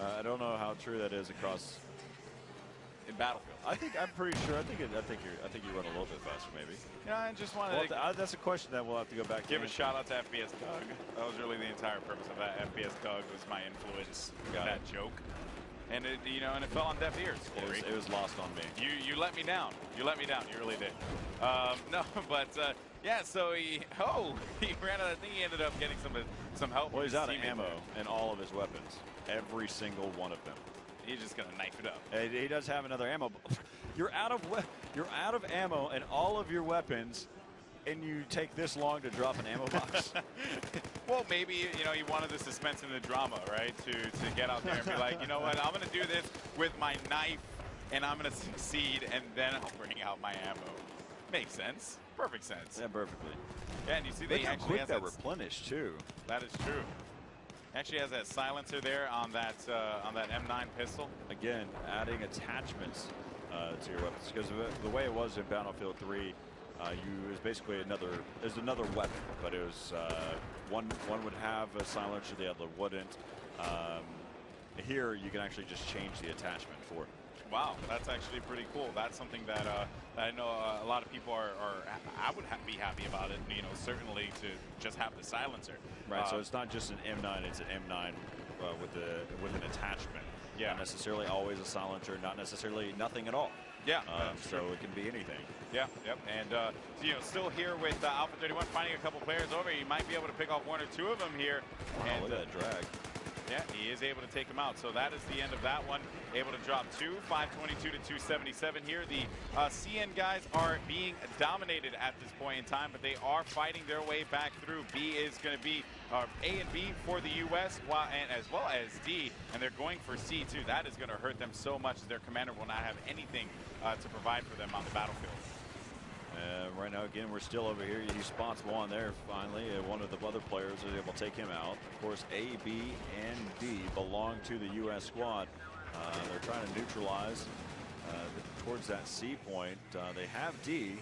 I don't know how true that is across in Battlefield. I'm pretty sure. I think you run a little bit faster, maybe. Yeah, I just wanted to that's a question that we'll have to go back to. Give a shout out to FPS Doug. That was really the entire purpose of that. FPS Doug was my influence in that joke. And it, and it fell on deaf ears. It was lost on me. You let me down. You let me down. You really did. No, but yeah. So he ran out. I think he ended up getting some help. Well, he's out of ammo in all of his weapons. Every single one of them. He's just gonna knife it up. He does have another ammo. You're out of ammo in all of your weapons, and you take this long to drop an ammo box. Well, maybe he wanted the suspense and the drama, right? To get out there and be like, you know what, I'm gonna do this with my knife, and I'm gonna succeed, and then I'll bring out my ammo. Makes sense. Perfect sense. Yeah, perfectly. Yeah, and you see they actually quick that replenish too. That is true. Actually has that silencer there on that M9 pistol. Again, adding attachments to your weapons, because the way it was in Battlefield 3, it was basically another weapon, but it was one would have a silencer, the other wouldn't. Here you can actually just change the attachment for it. Wow, that's actually pretty cool. That's something that I know a lot of people I would be happy about it. Certainly to just have the silencer. Right. So it's not just an M9; it's an M9 with an attachment. Yeah. Not necessarily always a silencer. Not necessarily nothing at all. Yeah. So it can be anything. Yeah. Yep. And still here with Alpha 31, finding a couple players over. You might be able to pick off one or two of them here. And look at that drag. Yeah, he is able to take him out. So that is the end of that one. Able to drop 522 to 277 here. The CN guys are being dominated at this point in time, but they are fighting their way back through. B is going to be A and B for the U.S. and as well as D, and they're going for C too. That is going to hurt them so much that their commander will not have anything to provide for them on the battlefield. Right now, again, we're still over here. He spots one there finally. One of the other players is able to take him out. Of course, A, B, and D belong to the U.S. squad. They're trying to neutralize towards that C point. They have D,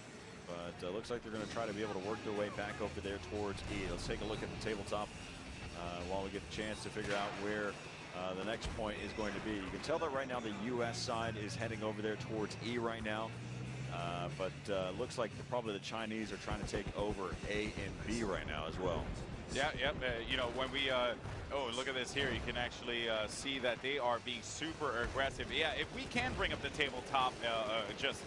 but looks like they're going to try to be able to work their way back over there towards E. Let's take a look at the tabletop while we get a chance to figure out where the next point is going to be. You can tell that right now the U.S. side is heading over there towards E right now. But looks like probably the Chinese are trying to take over A and B right now as well. Yeah, yep. When we look at this here, you can actually see that they are being super aggressive. Yeah, if we can bring up the tabletop just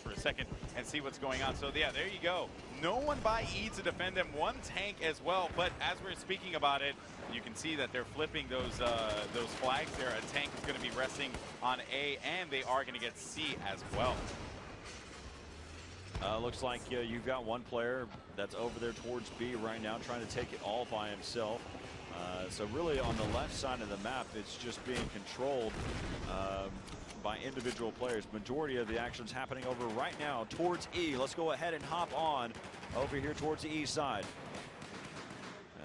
for a second and see what's going on. So yeah, there you go. No one by E to defend them. One tank as well. But as we're speaking about it, you can see that they're flipping those flags there. A tank is going to be resting on A, and they are going to get C as well. Looks like you've got one player that's over there towards B right now, trying to take it all by himself. So really on the left side of the map, it's just being controlled by individual players. Majority of the action's happening over right now towards E. Let's go ahead and hop on over here towards the E side.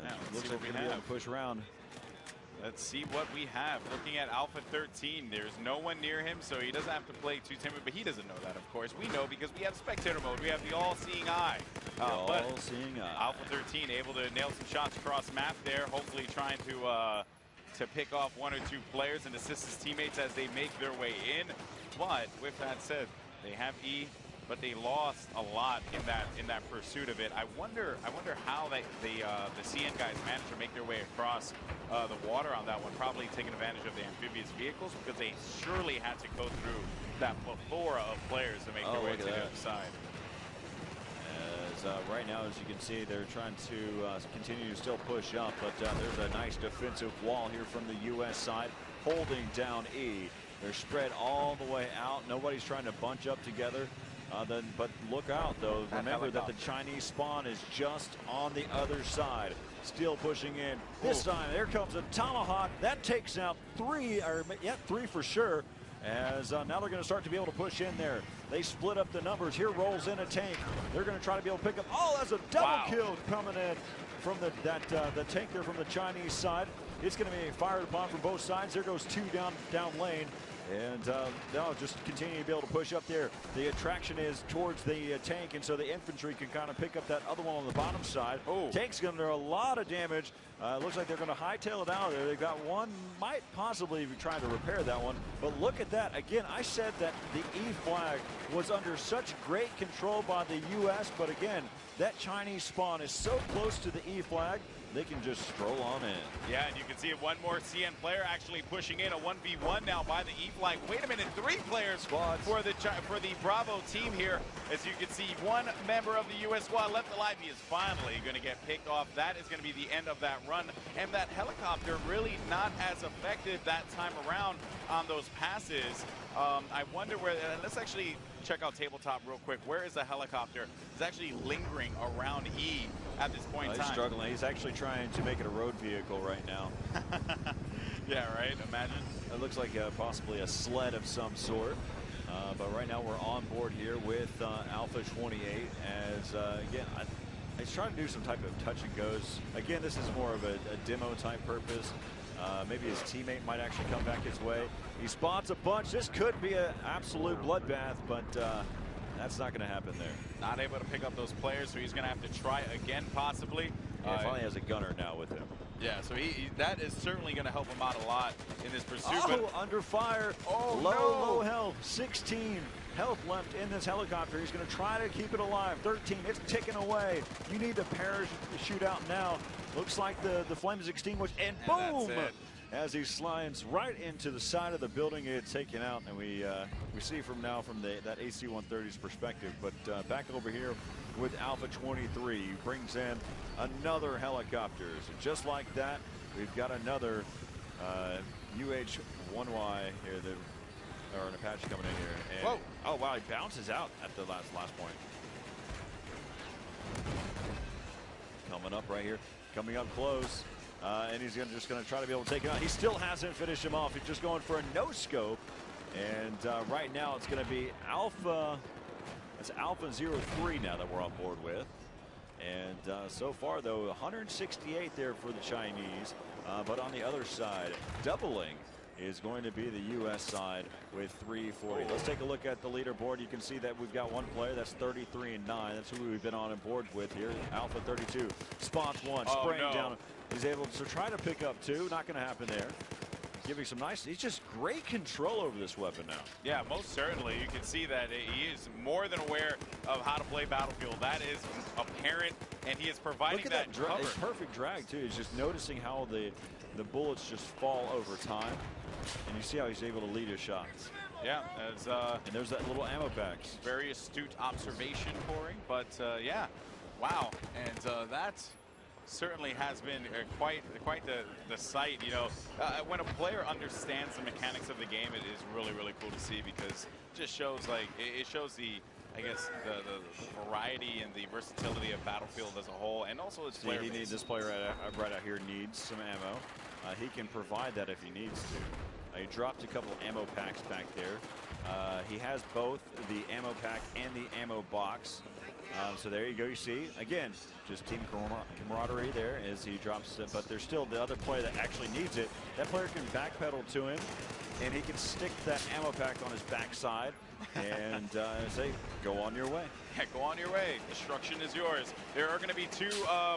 Now, looks like we're going to be able to push around. Let's see what we have. Looking at Alpha 13, there's no one near him, so he doesn't have to play too timid, but he doesn't know that, of course. We know because we have spectator mode. We have the all-seeing eye. All-seeing eye. Alpha 13 able to nail some shots across map there, hopefully trying to pick off one or two players and assist his teammates as they make their way in. But with that said, they have E, but they lost a lot in that pursuit of it. I wonder how the CN guys managed to make their way across the water on that one, probably taking advantage of the amphibious vehicles, because they surely had to go through that plethora of players to make their way to the other side. As right now, as you can see, they're trying to continue to still push up, but there's a nice defensive wall here from the U.S. side, holding down E. They're spread all the way out. Nobody's trying to bunch up together. But look out, though. Remember that the Chinese spawn is just on the other side. Still pushing in. This time, there comes a tomahawk. That takes out three for sure. As now they're going to start to be able to push in there. They split up the numbers. Here rolls in a tank. They're going to try to be able to pick up. Oh, that's a double kill coming in from the tank there from the Chinese side. It's going to be fired upon from both sides. There goes 2 down lane. And they'll just continue to be able to push up there. The attraction is towards the tank, and so the infantry can kind of pick up that other one on the bottom side. Oh. Tank's going to do a lot of damage. Looks like they're going to hightail it out of there. They've got one, might possibly be trying to repair that one. But look at that. Again, I said that the E flag was under such great control by the U.S., but again, that Chinese spawn is so close to the E flag, they can just stroll on in. Yeah, and you can see one more CN player actually pushing in a 1v1 now by the E flag. Wait a minute, 3 players Squads. for the Bravo team here. As you can see, one member of the U.S. squad left alive. He is finally going to get picked off. That is going to be the end of that run. And that helicopter really not as effective that time around on those passes. I wonder where, let's actually check out tabletop real quick. Where is the helicopter? It's actually lingering around E at this point in time. He's struggling. He's actually trying to make it a road vehicle right now. Yeah, right. Imagine. It looks like possibly a sled of some sort. But right now we're on board here with Alpha 28 as, again, he's trying to do some type of touch and goes. Again, this is more of a demo type purpose. Maybe his teammate might actually come back his way. He spots a bunch. This could be an absolute bloodbath, but that's not going to happen there. Not able to pick up those players, so he's going to have to try again, possibly. Yeah, he finally has a gunner now with him. Yeah, so that is certainly going to help him out a lot in this pursuit. Oh, but under fire. Oh, low health. 16 health left in this helicopter. He's going to try to keep it alive. 13, it's ticking away. You need to parachute out now. Looks like the flame is extinguished, and boom! As he slides right into the side of the building, it's taken out, and we see from that AC-130's perspective. But back over here with Alpha 23, he brings in another helicopter. So just like that, we've got another UH-1Y here, or an Apache coming in here. And, whoa! Oh wow, he bounces out at the last point. Coming up right here, coming up close. And he's just going to try to be able to take him out. He still hasn't finished him off. He's just going for a no-scope. And right now it's going to be Alpha. It's Alpha 03 now that we're on board with. And so far, though, 168 there for the Chinese. But on the other side, doubling is going to be the U.S. side with 340. Let's take a look at the leaderboard. You can see that we've got one player that's 33-9. That's who we've been on board with here. Alpha 32 spots one, spraying down. He's able to try to pick up 2. Not going to happen there. Giving some nice. He's just great control over this weapon now. Yeah, most certainly. You can see that he is more than aware of how to play Battlefield. That is apparent, and he is providing that cover. It's perfect drag too. He's just noticing how the bullets just fall over time, and you see how he's able to lead his shots. Yeah, and there's that little ammo packs. Very astute observation, Corey. But yeah, wow, and that's certainly has been quite the sight. You know, when a player understands the mechanics of the game, it is really cool to see, because it just shows, like, it shows the, I guess, the variety and the versatility of Battlefield as a whole, and also its player base. This player right out here needs some ammo. He can provide that if he needs to. He dropped a couple ammo packs back there. He has both the ammo pack and the ammo box. So there you go. You see, again, just team camaraderie there as he drops it. But there's still the other player that actually needs it. That player can backpedal to him, and he can stick that ammo pack on his backside and say, go on your way. Yeah, go on your way. Destruction is yours. There are going to be 2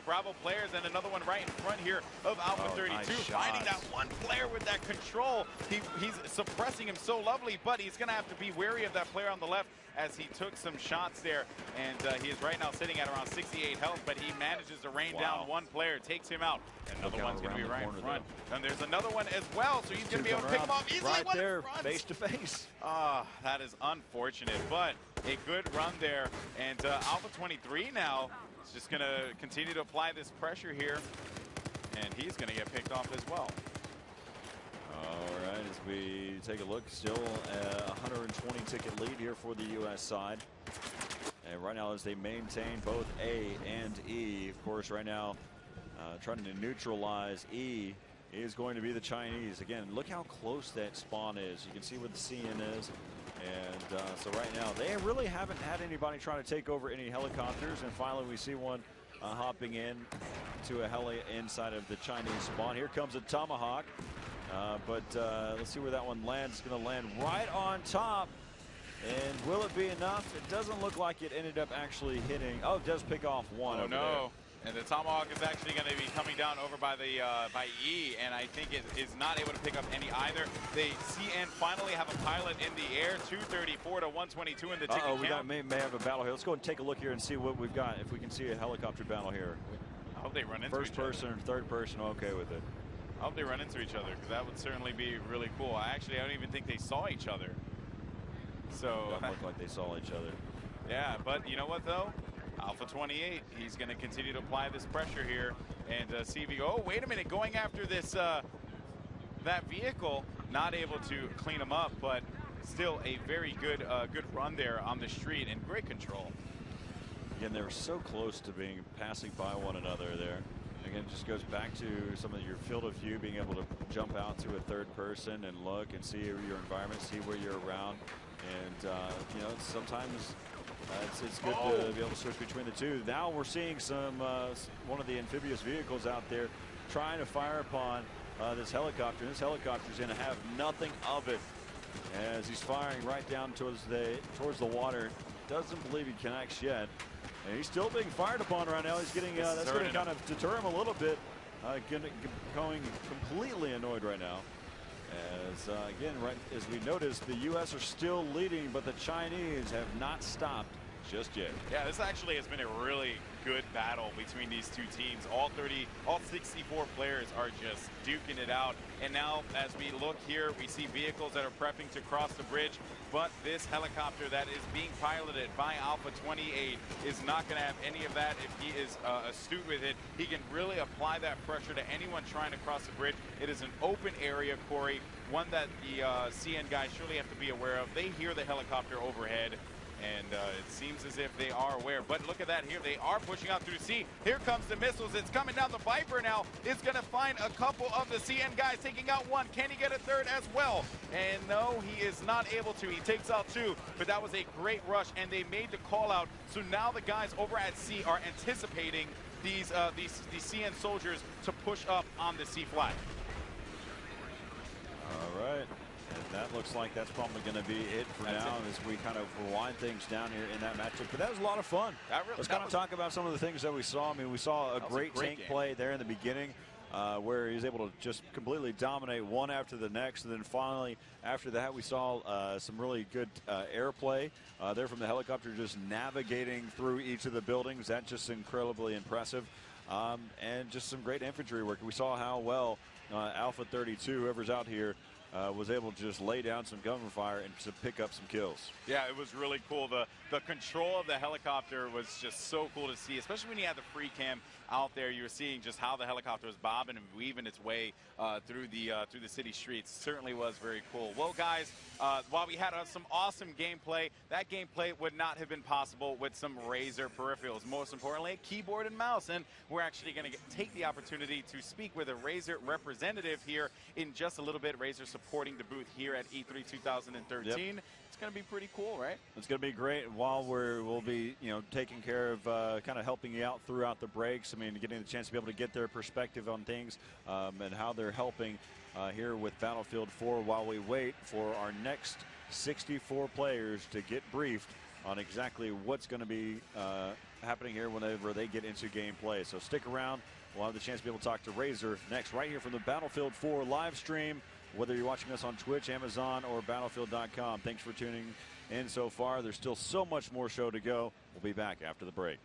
Bravo players and another one right in front here of Alpha 32. Nice finding that one player with that control. He's suppressing him so lovely, but he's going to have to be wary of that player on the left as he took some shots there. And he is right now sitting at around 68 health, but he manages to rain down one player, takes him out. Another one's going to be right in front. And there's another one as well, so he's going to be able to pick him off easily. Right there, face to face. That is unfortunate, but a good run there. And Alpha 23 now is just going to continue to apply this pressure here, and he's going to get picked off as well. All right, as we take a look, still a 120 ticket lead here for the U.S. side. And right now, as they maintain both A and E, of course, right now, trying to neutralize E is going to be the Chinese. Again, look how close that spawn is. You can see where the CN is. And so right now, they really haven't had anybody trying to take over any helicopters. And finally, we see one hopping in to a heli inside of the Chinese spawn. Here comes a Tomahawk. But let's see where that one lands. It's going to land right on top. And will it be enough? It doesn't look like it ended up actually hitting. Oh, it does pick off one over there. And the Tomahawk is actually going to be coming down over by the by E, and I think it is not able to pick up any either. They CN finally have a pilot in the air, 234 to 122 in the ticket count. We may have a battle here. Let's go and take a look here and see what we've got. If we can see a helicopter battle here. I hope they run into First person or third person, okay with it. I hope they run into each other, because that would certainly be really cool. I don't even think they saw each other. So doesn't look like they saw each other. Yeah, but you know what though? Alpha 28, he's going to continue to apply this pressure here and see if he oh, wait a minute, going after this that vehicle, not able to clean him up, but still a very good good run there on the street and great control. Again, they were so close to passing by one another there. Again, it just goes back to some of your field of view, being able to jump out to a third person and look and see your environment, see where you're around. And, you know, sometimes it's good to be able to switch between the two. Now we're seeing some one of the amphibious vehicles out there trying to fire upon this helicopter. And this helicopter is going to have nothing of it as he's firing right down towards the water. Doesn't believe he connects yet. And he's still being fired upon right now. He's getting that's going to kind of deter him a little bit. Going completely annoyed right now. As again, right as we noticed, the U.S. are still leading, but the Chinese have not stopped just yet. Yeah, this actually has been a really good battle between these two teams. All 64 players are just duking it out. And now, as we look here, we see vehicles that are prepping to cross the bridge. But this helicopter that is being piloted by Alpha 28 is not going to have any of that. If he is astute with it, he can really apply that pressure to anyone trying to cross the bridge. It is an open area, Corey, one that the CN guys surely have to be aware of. They hear the helicopter overhead. And it seems as if they are aware. But look at that here. They are pushing out through sea. Here comes the missiles. It's coming down. The Viper now is going to find a couple of the CN guys, taking out one. Can he get a third as well? And no, he is not able to. He takes out two. But that was a great rush, and they made the call out. So now the guys over at sea are anticipating these CN soldiers to push up on the C flag. All right. And that looks like that's probably going to be it for now as we kind of wind things down here in that matchup. But that was a lot of fun. Let's kind of talk about some of the things that we saw. I mean, we saw a great tank play there in the beginning where he was able to just completely dominate one after the next. And then finally, after that, we saw some really good airplay there from the helicopter, just navigating through each of the buildings. That's just incredibly impressive. And just some great infantry work. We saw how well Alpha 32, whoever's out here, was able to just lay down some gunfire and to pick up some kills. Yeah, it was really cool. The control of the helicopter was just so cool to see, especially when you had the free cam out there. You were seeing just how the helicopter was bobbing and weaving its way through the city streets. Certainly was very cool. Well, guys, while we had some awesome gameplay, that gameplay would not have been possible with some Razer peripherals. Most importantly, a keyboard and mouse. And we're actually going to take the opportunity to speak with a Razer representative here in just a little bit. Razer supporting the booth here at E3 2013. Yep. It's going to be pretty cool, right? It's going to be great. While we'll be, taking care of kind of helping you out throughout the breaks. I mean, getting the chance to be able to get their perspective on things and how they're helping here with Battlefield 4 while we wait for our next 64 players to get briefed on exactly what's going to be happening here whenever they get into gameplay. So stick around. We'll have the chance to be able to talk to Razer next right here from the Battlefield 4 live stream, whether you're watching us on Twitch, Amazon, or Battlefield.com. Thanks for tuning in so far. There's still so much more show to go. We'll be back after the break.